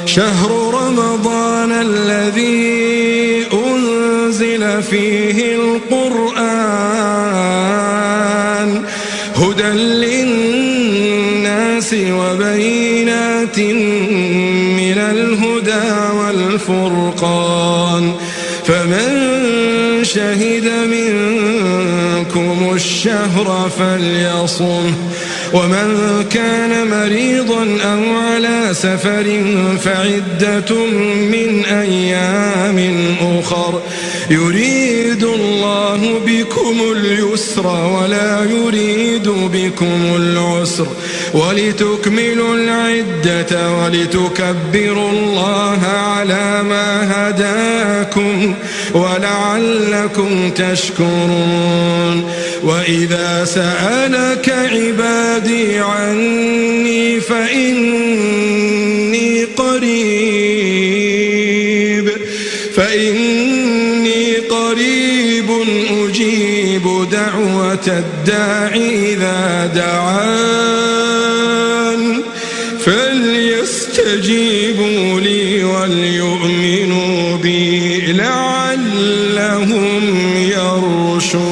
شهر رمضان الذي أنزل فيه القرآن هدى للناس وبينات من الهدى والفرقان فمن شهد منكم الشهر فليصمه ومن كان مريضا أو على سفر فعدة من أيام أخر يريد الله بكم اليسر ولا يريد بكم العسر ولتكملوا العدة ولتكبروا الله على ما هداكم ولعلكم تشكرون وإذا سألك عبادي عني فإني قريب أجيب دعوة الداعي إذا دعان فليستجيبوا لي وليؤمنوا بي لعلهم يرشدون.